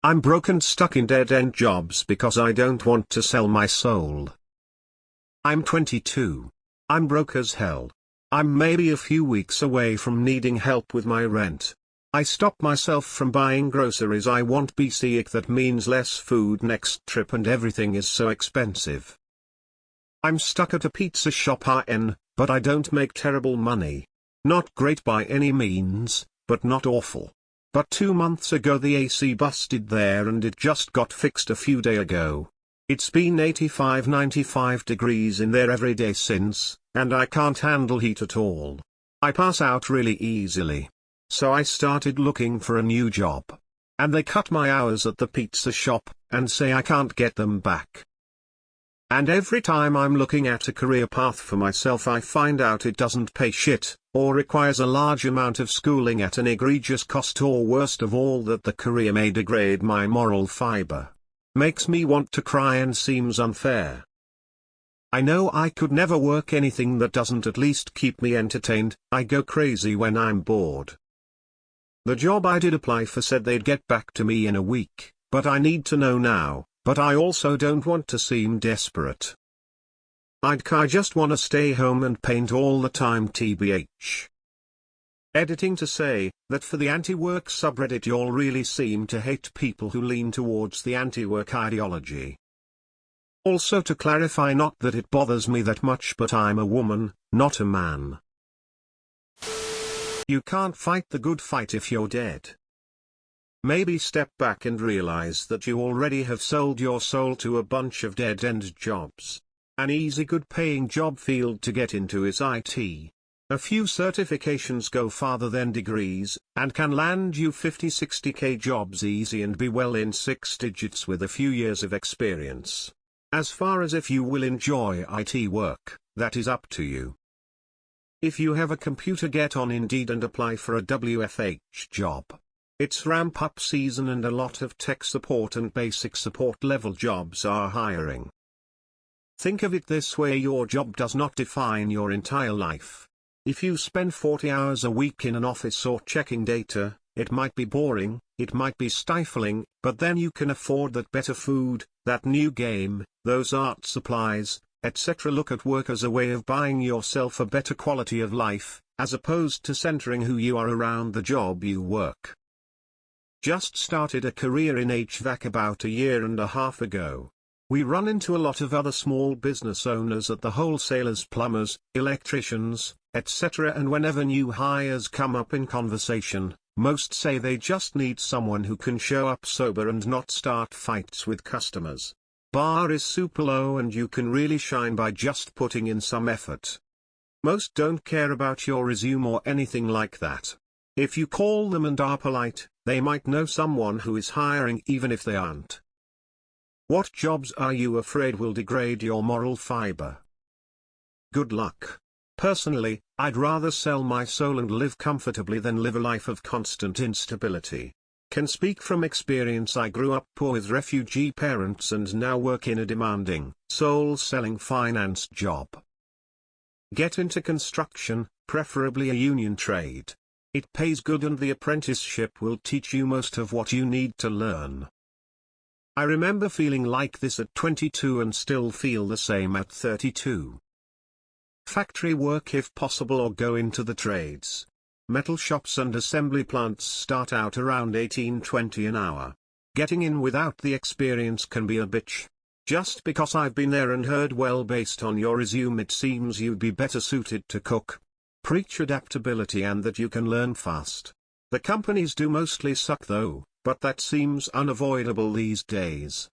I'm broke and stuck in dead-end jobs because I don't want to sell my soul. I'm 22. I'm broke as hell. I'm maybe a few weeks away from needing help with my rent. I stop myself from buying groceries I want basic, that means less food next trip and everything is so expensive. I'm stuck at a pizza shop but I don't make terrible money. Not great by any means, but not awful. But 2 months ago the AC busted there and it just got fixed a few days ago. It's been 85-95 degrees in there every day since, and I can't handle heat at all. I pass out really easily. So I started looking for a new job. And they cut my hours at the pizza shop, and say I can't get them back. And every time I'm looking at a career path for myself I find out it doesn't pay shit, or requires a large amount of schooling at an egregious cost, or worst of all that the career may degrade my moral fiber. Makes me want to cry and seems unfair. I know I could never work anything that doesn't at least keep me entertained. I go crazy when I'm bored. The job I did apply for said they'd get back to me in a week, but I need to know now, but I also don't want to seem desperate. I just wanna stay home and paint all the time tbh. Editing to say, that for the Antiwork subreddit y'all really seem to hate people who lean towards the anti-work ideology. Also to clarify, not that it bothers me that much, but I'm a woman, not a man. You can't fight the good fight if you're dead. Maybe step back and realize that you already have sold your soul to a bunch of dead-end jobs. An easy good paying job field to get into is IT. A few certifications go farther than degrees, and can land you 50-60k jobs easy and be well in 6 digits with a few years of experience. As far as if you will enjoy IT work, that is up to you. If you have a computer, get on Indeed and apply for a WFH job. It's ramp-up season and a lot of tech support and basic support level jobs are hiring. Think of it this way: your job does not define your entire life. If you spend 40 hours a week in an office or checking data, it might be boring, it might be stifling, but then you can afford that better food, that new game, those art supplies, etc. Look at work as a way of buying yourself a better quality of life, as opposed to centering who you are around the job you work. Just started a career in HVAC about 1.5 years ago. We run into a lot of other small business owners at the wholesalers, plumbers, electricians, etc., and whenever new hires come up in conversation, most say they just need someone who can show up sober and not start fights with customers. Bar is super low and you can really shine by just putting in some effort. Most don't care about your resume or anything like that. If you call them and are polite, they might know someone who is hiring even if they aren't. What jobs are you afraid will degrade your moral fiber? Good luck. Personally, I'd rather sell my soul and live comfortably than live a life of constant instability. Can speak from experience. I grew up poor with refugee parents and now work in a demanding, soul-selling finance job. Get into construction, preferably a union trade. It pays good and the apprenticeship will teach you most of what you need to learn. I remember feeling like this at 22 and still feel the same at 32. Factory work if possible, or go into the trades. Metal shops and assembly plants start out around 18-20 an hour. Getting in without the experience can be a bitch. Just because I've been there and heard, well, based on your resume it seems you'd be better suited to cook. Preach adaptability and that you can learn fast. The companies do mostly suck though, but that seems unavoidable these days.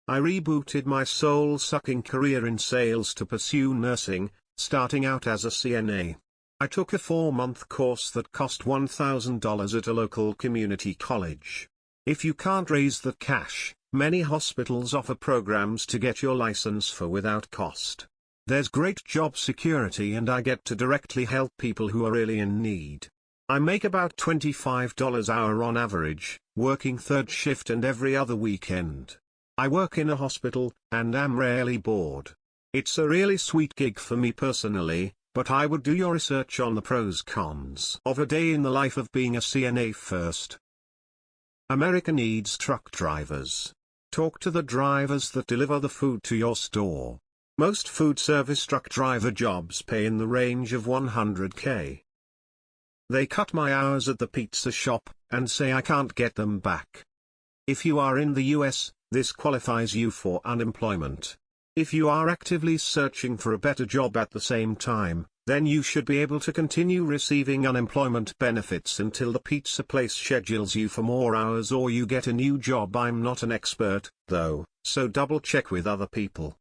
I rebooted my soul-sucking career in sales to pursue nursing, starting out as a CNA. I took a 4-month course that cost $1,000 at a local community college. If you can't raise that cash, many hospitals offer programs to get your license for without cost. There's great job security and I get to directly help people who are really in need. I make about $25 an hour on average, working third shift and every other weekend. I work in a hospital, and am rarely bored. It's a really sweet gig for me personally, but I would do your research on the pros cons of a day in the life of being a CNA first. America needs truck drivers. Talk to the drivers that deliver the food to your store. Most food service truck driver jobs pay in the range of $100K. They cut my hours at the pizza shop, and say I can't get them back. If you are in the US, this qualifies you for unemployment. If you are actively searching for a better job at the same time, then you should be able to continue receiving unemployment benefits until the pizza place schedules you for more hours or you get a new job. I'm not an expert, though, so double check with other people.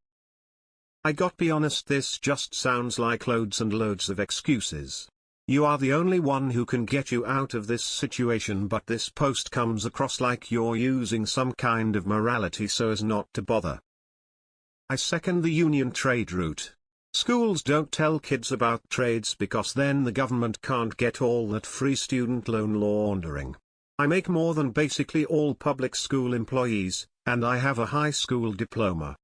I got be honest, this just sounds like loads and loads of excuses. You are the only one who can get you out of this situation, but this post comes across like you're using some kind of morality so as not to bother. I second the union trade route. Schools don't tell kids about trades because then the government can't get all that free student loan laundering. I make more than basically all public school employees, and I have a high school diploma.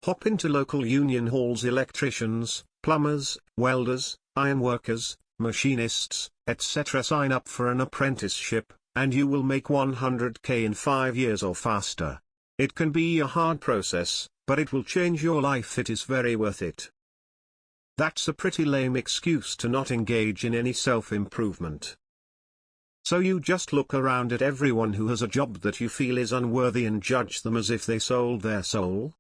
Hop into local union halls: electricians, plumbers, welders, ironworkers, machinists, etc. Sign up for an apprenticeship, and you will make $100K in 5 years or faster. It can be a hard process, but it will change your life. It is very worth it. That's a pretty lame excuse to not engage in any self-improvement. So you just look around at everyone who has a job that you feel is unworthy and judge them as if they sold their soul?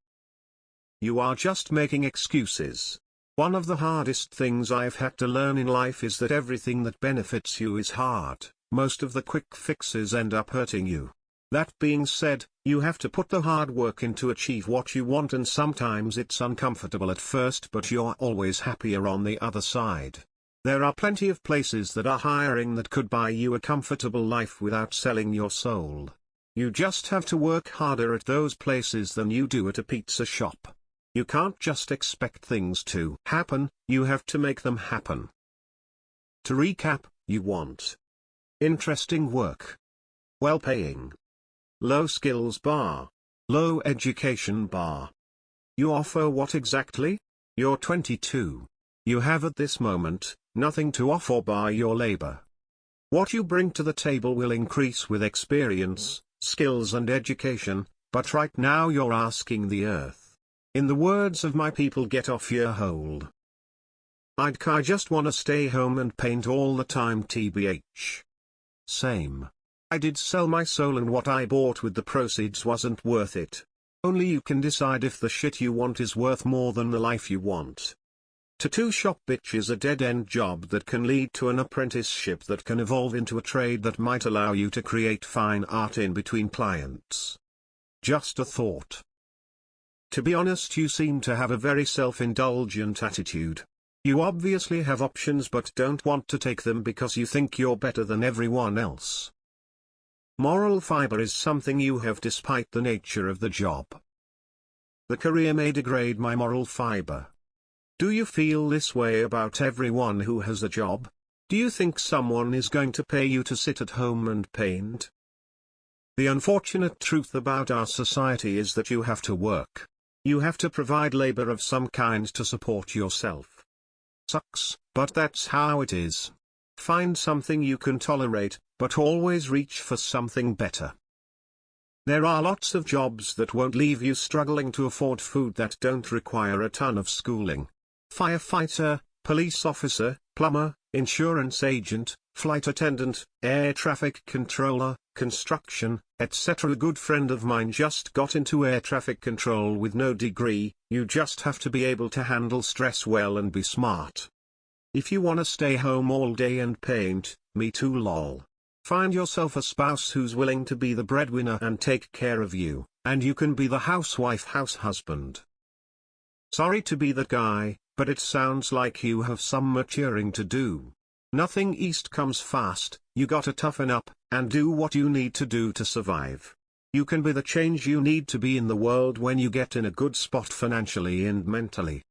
You are just making excuses. One of the hardest things I've had to learn in life is that everything that benefits you is hard. Most of the quick fixes end up hurting you. That being said, you have to put the hard work in to achieve what you want, and sometimes it's uncomfortable at first, but you're always happier on the other side. There are plenty of places that are hiring that could buy you a comfortable life without selling your soul. You just have to work harder at those places than you do at a pizza shop. You can't just expect things to happen, you have to make them happen. To recap, you want interesting work, well-paying, low skills bar, low education bar. You offer what exactly? You're 22. You have at this moment nothing to offer bar your labor. What you bring to the table will increase with experience, skills and education, but right now you're asking the earth. In the words of my people, get off your hold. I just wanna stay home and paint all the time, tbh. Same. I did sell my soul, and what I bought with the proceeds wasn't worth it. Only you can decide if the shit you want is worth more than the life you want. Tattoo shop bitch is a dead-end job that can lead to an apprenticeship that can evolve into a trade that might allow you to create fine art in between clients. Just a thought. To be honest, you seem to have a very self-indulgent attitude. You obviously have options but don't want to take them because you think you're better than everyone else. Moral fiber is something you have despite the nature of the job. The career may degrade my moral fiber. Do you feel this way about everyone who has a job? Do you think someone is going to pay you to sit at home and paint? The unfortunate truth about our society is that you have to work. You have to provide labor of some kind to support yourself. Sucks, but that's how it is. Find something you can tolerate, but always reach for something better. There are lots of jobs that won't leave you struggling to afford food that don't require a ton of schooling. Firefighter, police officer, plumber, insurance agent, flight attendant, air traffic controller, construction, etc. A good friend of mine just got into air traffic control with no degree. You just have to be able to handle stress well and be smart. If you wanna stay home all day and paint, me too lol. Find yourself a spouse who's willing to be the breadwinner and take care of you, and you can be the housewife, house husband. Sorry to be that guy, but it sounds like you have some maturing to do. Nothing east comes fast, you gotta toughen up, and do what you need to do to survive. You can be the change you need to be in the world when you get in a good spot financially and mentally.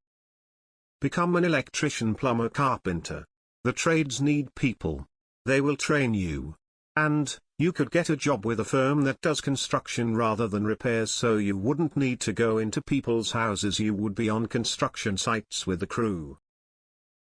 Become an electrician, plumber, carpenter. The trades need people. They will train you. And, you could get a job with a firm that does construction rather than repairs, so you wouldn't need to go into people's houses, you would be on construction sites with the crew.